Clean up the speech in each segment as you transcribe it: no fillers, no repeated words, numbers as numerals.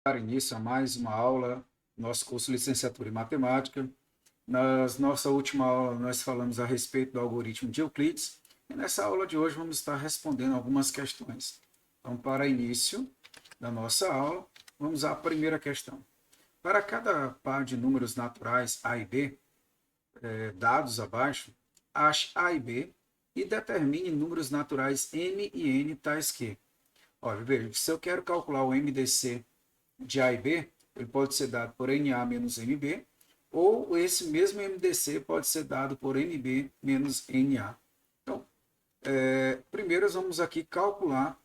Dar início a mais uma aula do nosso curso de Licenciatura em Matemática. Na nossa última aula, nós falamos a respeito do algoritmo de Euclides, e nessa aula de hoje vamos estar respondendo algumas questões. Então, para início da nossa aula, vamos à primeira questão. Para cada par de números naturais A e B, dados abaixo, ache A e B e determine números naturais M e N tais que... Olha, veja, se eu quero calcular o MDC de A e B, ele pode ser dado por NA menos MB, ou esse mesmo MDC pode ser dado por MB menos NA. Então, primeiro nós vamos aqui calcular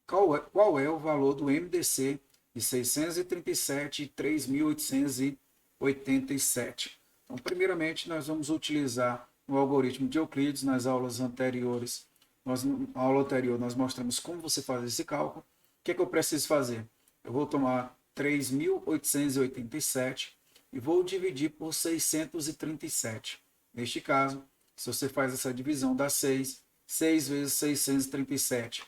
qual é o valor do MDC de 637 e 3.887. Então, primeiramente, nós vamos utilizar o algoritmo de Euclides. Nas aulas anteriores, na aula anterior, nós mostramos como você faz esse cálculo. O que é que eu preciso fazer? Eu vou tomar 3.887 e vou dividir por 637. Neste caso, se você faz essa divisão, dá 6. 6 vezes 637.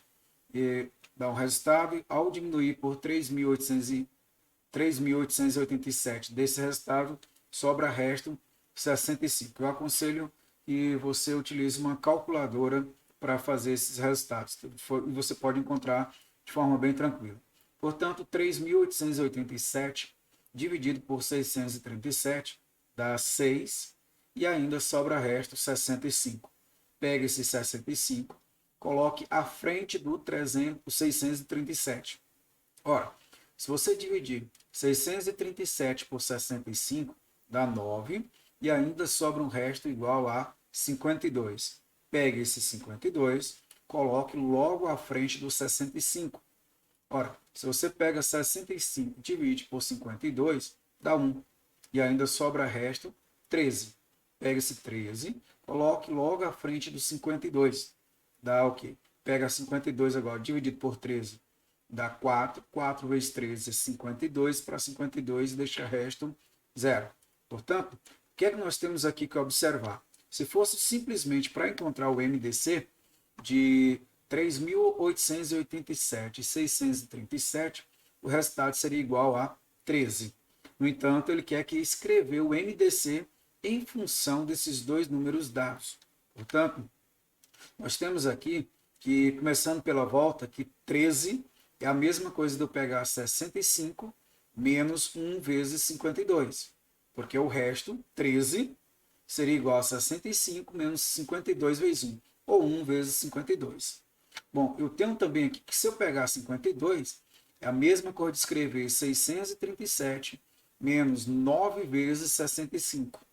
E dá um resultado. Ao diminuir por 3.887 desse resultado, sobra resto 65. Eu aconselho que você utilize uma calculadora para fazer esses resultados. E você pode encontrar de forma bem tranquila. Portanto, 3.887 dividido por 637 dá 6 e ainda sobra resto 65. Pegue esse 65, coloque à frente do 637. Ora, se você dividir 637 por 65, dá 9 e ainda sobra um resto igual a 52. Pegue esse 52, coloque logo à frente do 65. Ora, se você pega 65 e divide por 52, dá 1. E ainda sobra resto 13. Pega esse 13, coloque logo à frente do 52. Dá o quê? Pega 52 agora, dividido por 13, dá 4. 4 vezes 13 é 52. Para 52 deixa resto 0. Portanto, o que é que nós temos aqui que observar? Se fosse simplesmente para encontrar o MDC de 3.887 e 637, o resultado seria igual a 13. No entanto, ele quer que escreva o MDC em função desses dois números dados. Portanto, nós temos aqui que, começando pela volta, que 13 é a mesma coisa de eu pegar 65 menos 1 vezes 52. Porque o resto, 13, seria igual a 65 menos 52 vezes 1, ou 1 vezes 52. Bom, eu tenho também aqui que se eu pegar 52, é a mesma coisa de escrever 637 menos 9 vezes 65.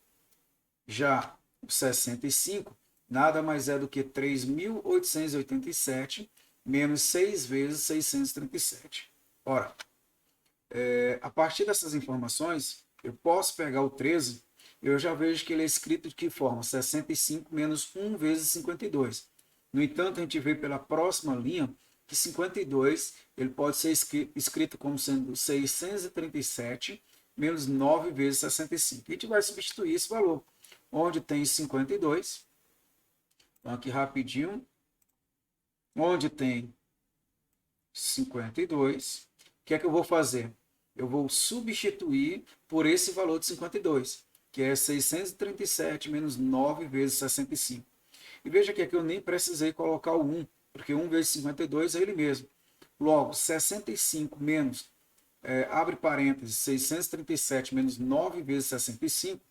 Já o 65 nada mais é do que 3.887 menos 6 vezes 637. Ora, a partir dessas informações, eu posso pegar o 13, eu já vejo que ele é escrito de que forma? 65 menos 1 vezes 52. No entanto, a gente vê pela próxima linha que 52 ele pode ser escrito como sendo 637 menos 9 vezes 65. A gente vai substituir esse valor. Onde tem 52, então aqui rapidinho, onde tem 52, o que é que eu vou fazer? Eu vou substituir por esse valor de 52, que é 637 menos 9 vezes 65. E veja que aqui eu nem precisei colocar o 1, porque 1 vezes 52 é ele mesmo. Logo, 65 menos, abre parênteses, 637 menos 9 vezes 65,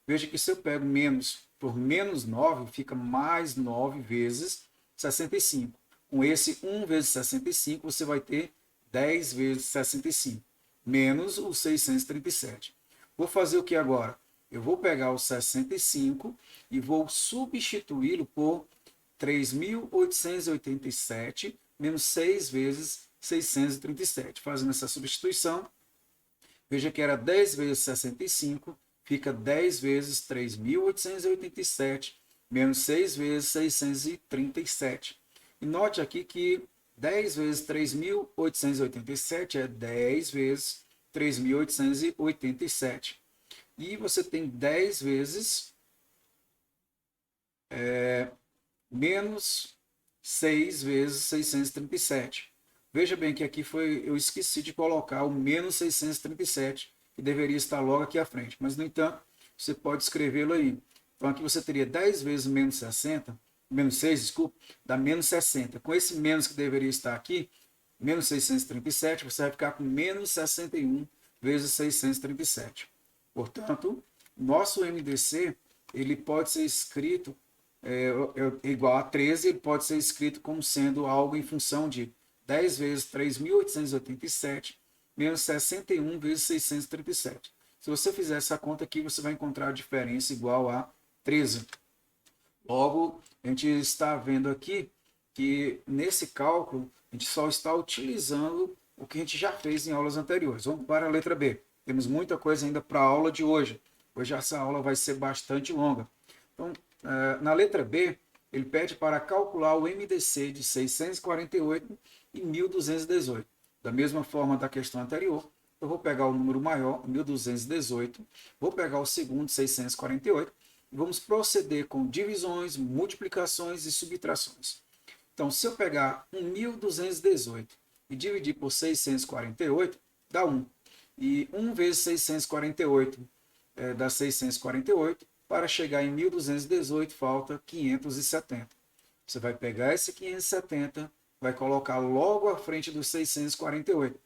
veja que se eu pego menos por menos 9, fica mais 9 vezes 65. Com esse 1 vezes 65, você vai ter 10 vezes 65, menos o 637. Vou fazer o que agora? Eu vou pegar o 65 e vou substituí-lo por 3.887 menos 6 vezes 637. Fazendo essa substituição, veja que era 10 vezes 65, fica 10 vezes 3.887 menos 6 vezes 637. E note aqui que 10 vezes 3.887 é 10 vezes 3.887. E você tem 10 vezes menos 6 vezes 637. Veja bem que aqui eu esqueci de colocar o menos 637, que deveria estar logo aqui à frente. Mas, no entanto, você pode escrevê-lo aí. Então, aqui você teria 10 vezes menos 60, menos 6, desculpa, dá menos 60. Com esse menos que deveria estar aqui, menos 637, você vai ficar com menos 61 vezes 637. Portanto, nosso MDC ele pode ser escrito igual a 13, ele pode ser escrito como sendo algo em função de 10 vezes 3.887 menos 61 vezes 637. Se você fizer essa conta aqui, você vai encontrar a diferença igual a 13. Logo, a gente está vendo aqui que nesse cálculo a gente só está utilizando o que a gente já fez em aulas anteriores. Vamos para a letra B. Temos muita coisa ainda para a aula de hoje. Hoje essa aula vai ser bastante longa. Então, na letra B, ele pede para calcular o MDC de 648 e 1.218. Da mesma forma da questão anterior, eu vou pegar o número maior, 1.218, vou pegar o segundo, 648, e vamos proceder com divisões, multiplicações e subtrações. Então, se eu pegar 1.218 e dividir por 648, dá 1. E 1 vezes 648 dá 648. Para chegar em 1.218, falta 570. Você vai pegar esse 570, vai colocar logo à frente dos 648.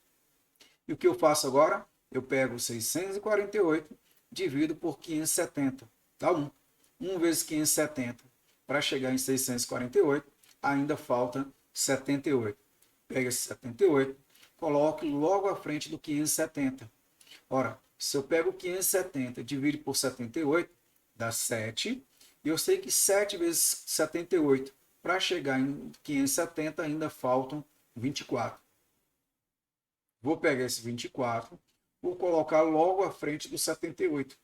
E o que eu faço agora? Eu pego 648, divido por 570. Dá 1. 1 vezes 570. Para chegar em 648, ainda falta 78. Pega esse 78, coloque logo à frente do 570. Ora, se eu pego 570 e divido por 78, dá 7. E eu sei que 7 vezes 78, para chegar em 570, ainda faltam 24. Vou pegar esse 24, vou colocar logo à frente do 78.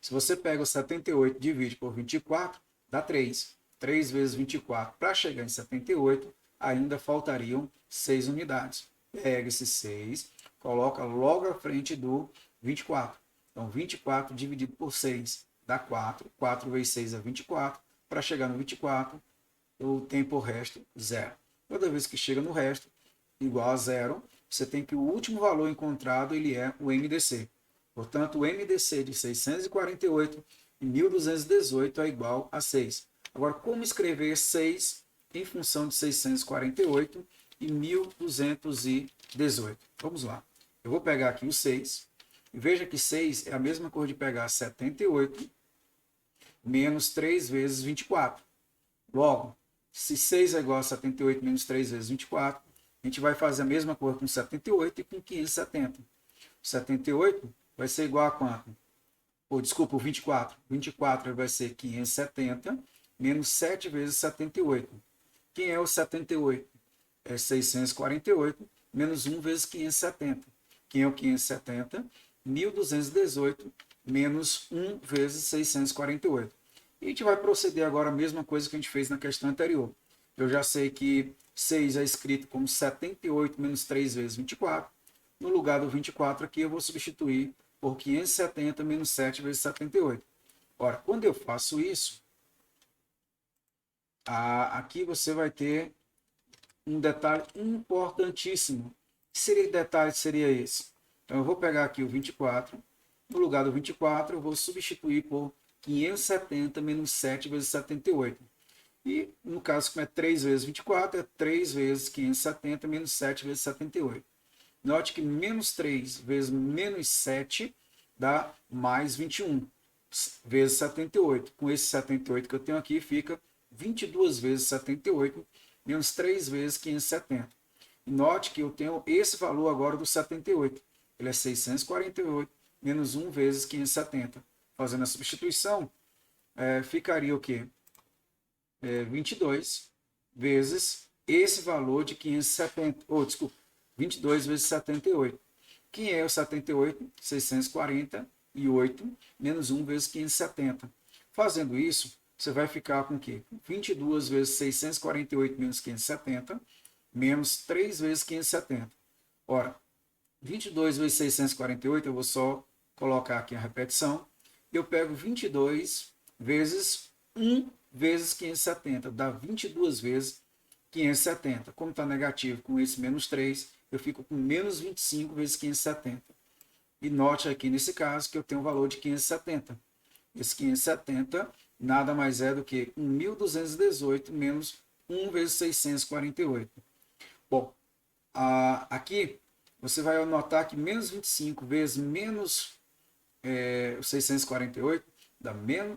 Se você pega o 78 e divide por 24, dá 3. 3 vezes 24. Para chegar em 78, ainda faltariam 6 unidades. Pega esse 6, coloca logo à frente do 24. Então, 24 dividido por 6 dá 4. 4 vezes 6 é 24. Para chegar no 24, o tempo resto, 0. Toda vez que chega no resto, igual a 0, você tem que o último valor encontrado ele é o MDC. Portanto, o MDC de 648 e 1.218 é igual a 6. Agora, como escrever 6 em função de 648 e 1.218? Vamos lá. Eu vou pegar aqui o 6. E veja que 6 é a mesma coisa de pegar 78 menos 3 vezes 24. Logo, se 6 é igual a 78 menos 3 vezes 24, a gente vai fazer a mesma coisa com 78 e com 570. 78 vai ser igual a quanto? Desculpa, o 24. 24 vai ser 570 menos 7 vezes 78. Quem é o 78? É 648 menos 1 vezes 570. Quem é o 570? 1.218 menos 1 vezes 648. E a gente vai proceder agora a mesma coisa que a gente fez na questão anterior. Eu já sei que 6 é escrito como 78 menos 3 vezes 24. No lugar do 24 aqui eu vou substituir por 570 menos 7 vezes 78. Ora, quando eu faço isso, aqui você vai ter um detalhe importantíssimo. Que detalhe seria esse? Então eu vou pegar aqui o 24. No lugar do 24 eu vou substituir por 570 menos 7 vezes 78. E no caso, como é 3 vezes 24, é 3 vezes 570 menos 7 vezes 78. Note que menos 3 vezes menos 7 dá mais 21 vezes 78. Com esse 78 que eu tenho aqui, fica 22 vezes 78 menos 3 vezes 570. E note que eu tenho esse valor agora do 78. Ele é 648 menos 1 vezes 570. Fazendo a substituição, ficaria o quê? 22 vezes esse valor de 570. Desculpa, 22 vezes 78. Quem é o 78? 648 menos 1 vezes 570. Fazendo isso, você vai ficar com o quê? 22 vezes 648 menos 570, menos 3 vezes 570. Ora, 22 vezes 648, eu vou só colocar aqui a repetição. Eu pego 22 vezes 1 vezes 570, dá 22 vezes 570. Como está negativo com esse menos 3, eu fico com menos 25 vezes 570. E note aqui nesse caso que eu tenho um valor de 570. Esse 570 nada mais é do que 1.218 menos 1 vezes 648. Bom, aqui você vai notar que menos 25 vezes menos 648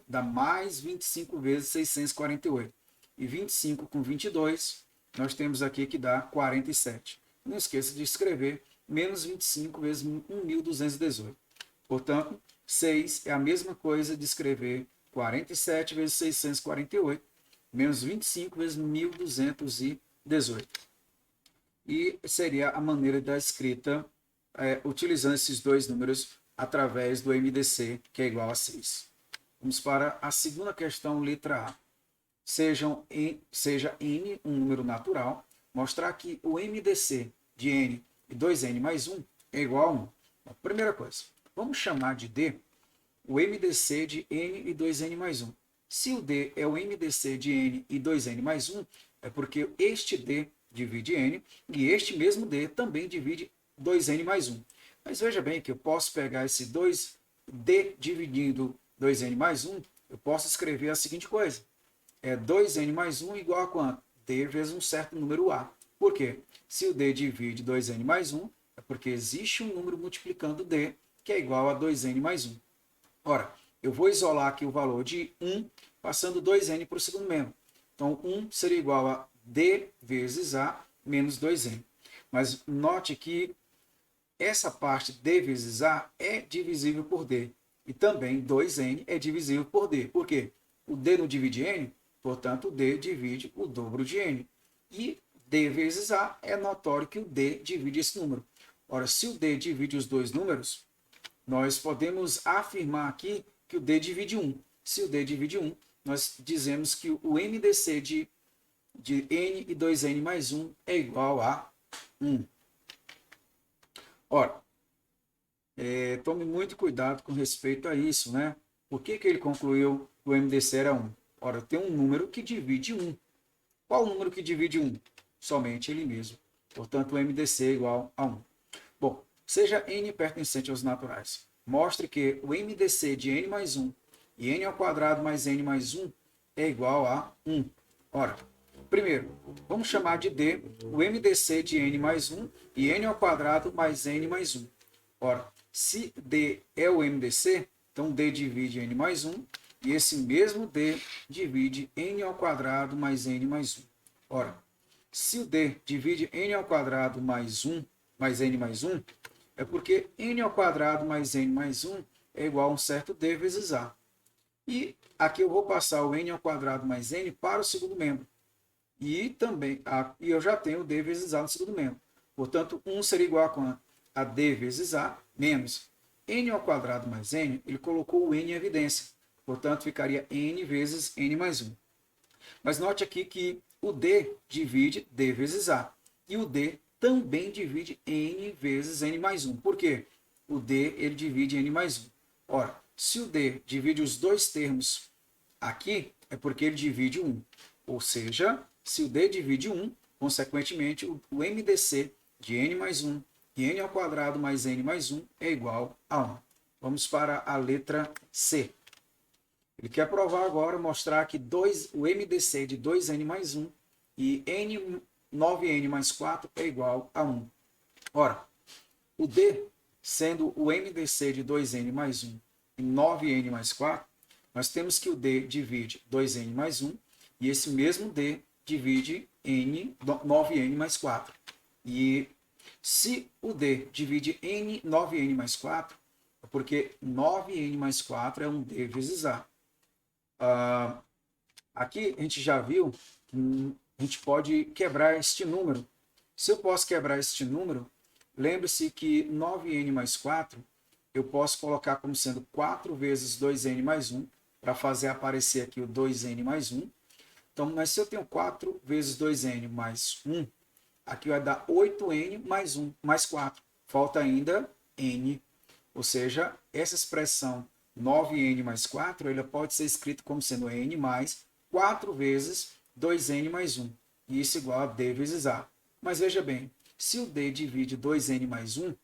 dá mais 25 vezes 648. E 25 com 22, nós temos aqui que dá 47. Não esqueça de escrever menos 25 vezes 1.218. Portanto, 6 é a mesma coisa de escrever 47 vezes 648, menos 25 vezes 1.218. E seria a maneira da escrita utilizando esses dois números através do MDC, que é igual a 6. Vamos para a segunda questão, letra A. Seja n um número natural, mostrar que o MDC de n e 2n mais 1 é igual a 1. Bom, primeira coisa, vamos chamar de D o MDC de n e 2n mais 1. Se o D é o MDC de n e 2n mais 1, é porque este D divide n e este mesmo D também divide 2n mais 1. Mas veja bem que eu posso pegar esse 2D dividindo 2n mais 1, eu posso escrever a seguinte coisa. 2n mais 1 igual a quanto? D vezes um certo número A. Por quê? Se o D divide 2n mais 1, é porque existe um número multiplicando D, que é igual a 2n mais 1. Ora, eu vou isolar aqui o valor de 1, passando 2n para o segundo membro. Então, 1 seria igual a D vezes A menos 2n. Mas note que essa parte D vezes A é divisível por D. E também 2n é divisível por D. Por quê? O D não divide n, portanto, o D divide o dobro de n. E D vezes A é notório que o D divide esse número. Ora, se o D divide os dois números, nós podemos afirmar aqui que o D divide 1. Se o D divide 1, nós dizemos que o MDC de n e 2n mais 1 é igual a 1. Ora, tome muito cuidado com respeito a isso, né? Por que ele concluiu que o MDC era 1? Ora, eu tenho um número que divide 1. Qual o número que divide 1? Somente ele mesmo. Portanto, o MDC é igual a 1. Bom, seja n pertencente aos naturais. Mostre que o MDC de n mais 1 e n ao quadrado mais n mais 1 é igual a 1. Ora, primeiro, vamos chamar de D o MDC de n mais 1 e n ao quadrado mais n mais 1. Ora, se D é o MDC, então D divide n mais 1 e esse mesmo D divide n ao quadrado mais n mais 1. Ora, se o D divide n ao quadrado mais 1 mais n mais 1, é porque n ao quadrado mais n mais 1 é igual a um certo D vezes A. E aqui eu vou passar o n ao quadrado mais n para o segundo membro. E também eu já tenho D vezes A no segundo membro. Portanto, 1 seria igual a quanto? A D vezes A menos n ao quadrado mais n, ele colocou o n em evidência. Portanto, ficaria n vezes n mais 1. Mas note aqui que o D divide D vezes A. E o D também divide n vezes n mais 1. Por quê? O D ele divide n mais 1. Ora, se o D divide os dois termos aqui, é porque ele divide 1. Ou seja, se o D divide 1, consequentemente, o MDC de n mais 1 e n ao quadrado mais n mais 1 é igual a 1. Vamos para a letra C. Ele quer provar agora, mostrar que o MDC de 2n mais 1 e 9n mais 4 é igual a 1. Ora, o D, sendo o MDC de 2n mais 1 e 9n mais 4, nós temos que o D divide 2n mais 1 e esse mesmo D divide 9n mais 4. E se o D divide 9n mais 4, é porque 9n mais 4 é um D vezes A. Aqui a gente já viu que a gente pode quebrar este número. Se eu posso quebrar este número, lembre-se que 9n mais 4 eu posso colocar como sendo 4 vezes 2n mais 1, para fazer aparecer aqui o 2n mais 1. Então, mas se eu tenho 4 vezes 2n mais 1, aqui vai dar 8n mais 1 mais 4. Falta ainda n. Ou seja, essa expressão 9n mais 4, ela pode ser escrita como sendo n mais 4 vezes 2n mais 1. e isso igual a D vezes A. Mas veja bem, se o D divide 2n mais 1,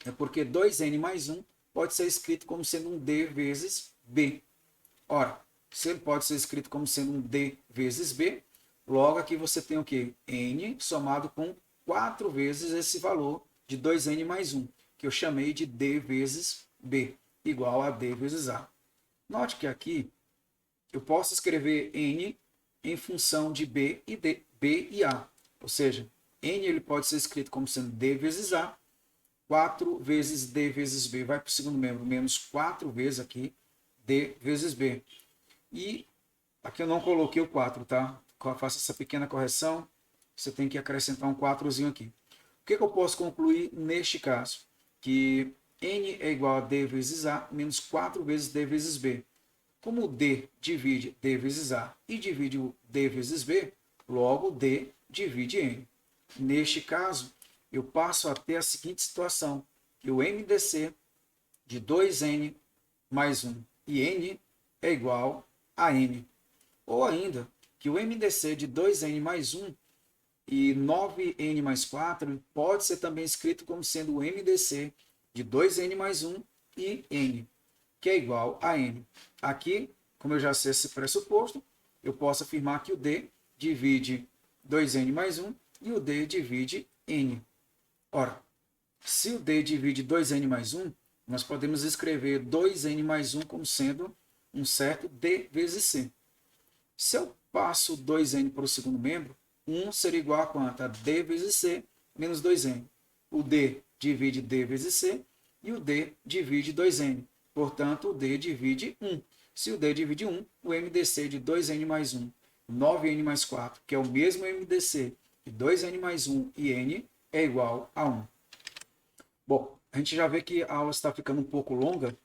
é porque 2n mais 1 pode ser escrito como sendo um D vezes B. Ora, se ele pode ser escrito como sendo um D vezes B, logo aqui você tem o quê? N somado com 4 vezes esse valor de 2n mais 1, que eu chamei de D vezes B, igual a D vezes A. Note que aqui eu posso escrever N em função de B e D, B e A. Ou seja, N ele pode ser escrito como sendo D vezes A, 4 vezes D vezes B vai para o segundo membro, menos 4 vezes aqui D vezes B. E aqui eu não coloquei o 4, tá? Faça essa pequena correção, você tem que acrescentar um 4zinho aqui. O que eu posso concluir neste caso? Que N é igual a D vezes A menos 4 vezes D vezes B. Como o D divide D vezes A e divide o D vezes B, logo D divide N. Neste caso, eu passo a ter a seguinte situação, que o MDC de 2N mais 1 e N é igual a N. Ou ainda, que o MDC de 2N mais 1 e 9N mais 4 pode ser também escrito como sendo o MDC de 2N mais 1 e N, que é igual a N. Aqui, como eu já sei esse pressuposto, eu posso afirmar que o D divide 2N mais 1 e o D divide N. Ora, se o D divide 2N mais 1, nós podemos escrever 2N mais 1 como sendo um certo D vezes C. Se eu passo 2N para o segundo membro, 1 seria igual a quanto? A D vezes C menos 2N. O D divide D vezes C e o D divide 2N. Portanto, o D divide 1. Se o D divide 1, o MDC de 2N mais 1, 9N mais 4, que é o mesmo MDC de 2N mais 1 e N, é igual a 1. Bom, a gente já vê que a aula está ficando um pouco longa.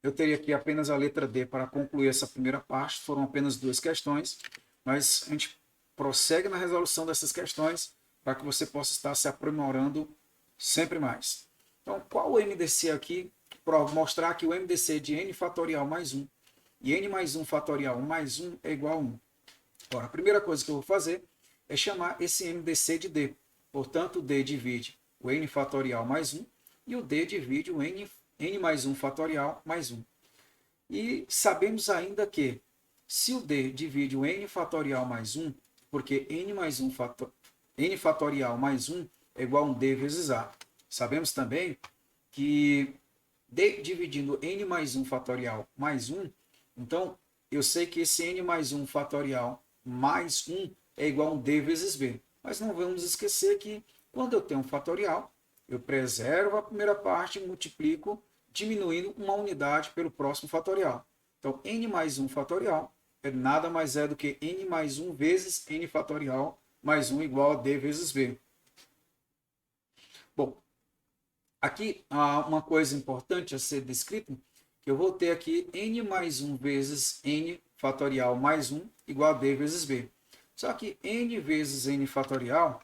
Eu teria aqui apenas a letra D para concluir essa primeira parte. Foram apenas 2 questões, mas a gente prossegue na resolução dessas questões para que você possa estar se aprimorando sempre mais. Então, qual o MDC aqui? Para mostrar que o MDC de n fatorial mais 1 e n mais 1 fatorial mais 1 é igual a 1. Ora, a primeira coisa que eu vou fazer é chamar esse MDC de D. Portanto, o D divide o n fatorial mais 1 e o D divide o n mais 1 fatorial mais 1. E sabemos ainda que se o D divide o n fatorial mais 1, porque n fatorial mais 1 é igual a um D vezes A. Sabemos também que D dividindo n mais 1 fatorial mais 1, então eu sei que esse n mais 1 fatorial mais 1 é igual a um D vezes B. Mas não vamos esquecer que quando eu tenho um fatorial, eu preservo a primeira parte e multiplico, diminuindo uma unidade pelo próximo fatorial. Então, n mais 1 fatorial nada mais é do que n mais 1 vezes n fatorial mais 1 igual a D vezes B. Bom, aqui há uma coisa importante a ser descrita, que eu vou ter aqui n mais 1 vezes n fatorial mais 1 igual a D vezes B. Só que n vezes n fatorial,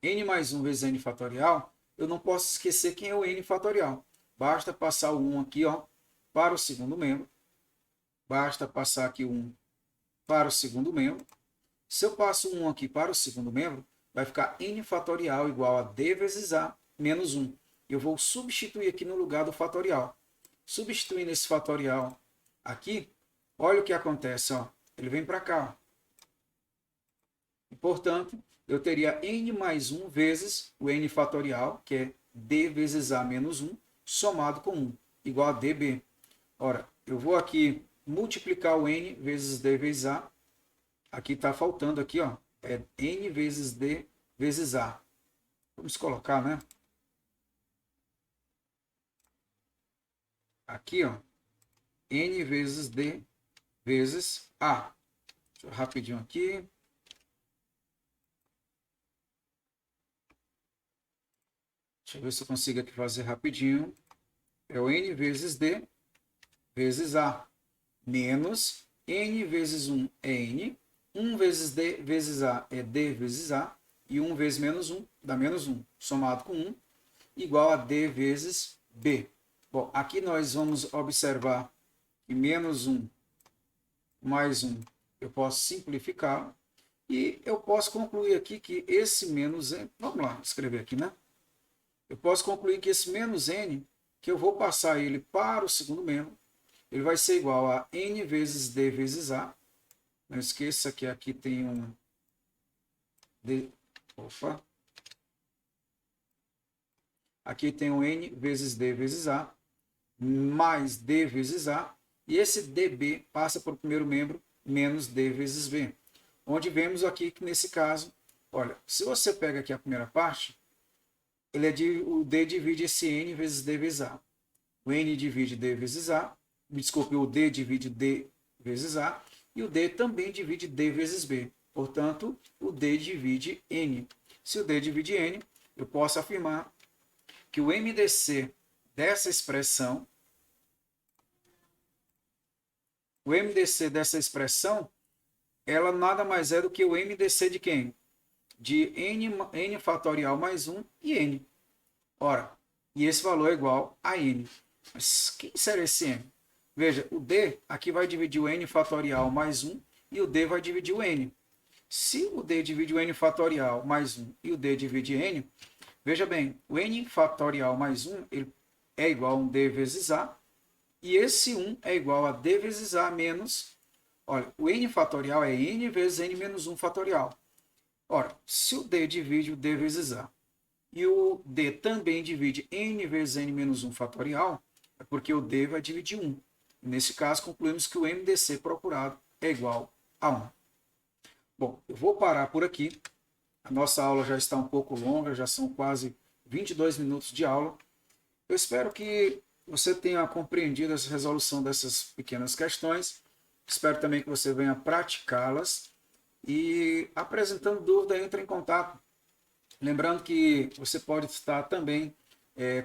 n mais 1 vezes n fatorial, eu não posso esquecer quem é o n fatorial. Basta passar o 1 aqui para o segundo membro. Basta passar aqui o 1 para o segundo membro. Se eu passo 1 aqui para o segundo membro, vai ficar n fatorial igual a D vezes A menos 1. Eu vou substituir aqui no lugar do fatorial. Substituindo esse fatorial aqui, olha o que acontece. Ele vem para cá. E, portanto, eu teria n mais 1 vezes o n fatorial, que é D vezes A menos 1, somado com 1, igual a dB. Ora, eu vou aqui multiplicar o n vezes D vezes A. Aqui está faltando aqui, é n vezes D vezes A. Vamos colocar, né? Aqui, n vezes D vezes A. Deixa eu rapidinho aqui. Deixa eu ver se eu consigo aqui fazer rapidinho. É o n vezes D vezes A. Menos n vezes 1 é n. 1 vezes D vezes A é D vezes A. E 1 vezes menos 1 dá menos 1. Somado com 1, igual a D vezes B. Bom, aqui nós vamos observar que menos 1 mais 1 eu posso simplificar e eu posso concluir aqui que esse menos n, vamos lá, escrever aqui, né? Eu posso concluir que esse menos n, que eu vou passar ele para o segundo membro, ele vai ser igual a n vezes d vezes a. Não esqueça que aqui tem um d, opa, aqui tem um n vezes d vezes a, mais d vezes a, e esse db passa para o primeiro membro, menos d vezes b. Onde vemos aqui que nesse caso, olha, se você pega aqui a primeira parte, o d divide esse n vezes d vezes a. O n divide d vezes a, desculpe, o d divide d vezes a, e o d também divide d vezes b. Portanto, o d divide n. Se o d divide n, eu posso afirmar que o MDC dessa expressão, ela nada mais é do que o MDC de quem? De n fatorial mais 1 e n. Ora, e esse valor é igual a n. Mas quem será esse n? Veja, o d aqui vai dividir o n fatorial mais 1 e o d vai dividir o n. Se o d divide o n fatorial mais 1 e o d divide n, veja bem, o n fatorial mais 1 ele é igual a um d vezes a, e esse 1 é igual a d vezes a menos, olha, o n fatorial é n vezes n menos 1 fatorial. Ora, se o d divide o d vezes a, e o d também divide n vezes n menos 1 fatorial, é porque o d vai dividir 1. Nesse caso, concluímos que o MDC procurado é igual a 1. Bom, eu vou parar por aqui. A nossa aula já está um pouco longa, já são quase 22 minutos de aula. Eu espero que você tenha compreendido essa resolução dessas pequenas questões. Espero também que você venha praticá-las. E apresentando dúvida, entre em contato. Lembrando que você pode estar também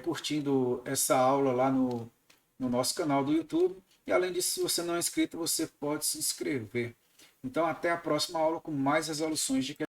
curtindo essa aula lá no nosso canal do YouTube. E além disso, se você não é inscrito, você pode se inscrever. Então, até a próxima aula com mais resoluções de questões.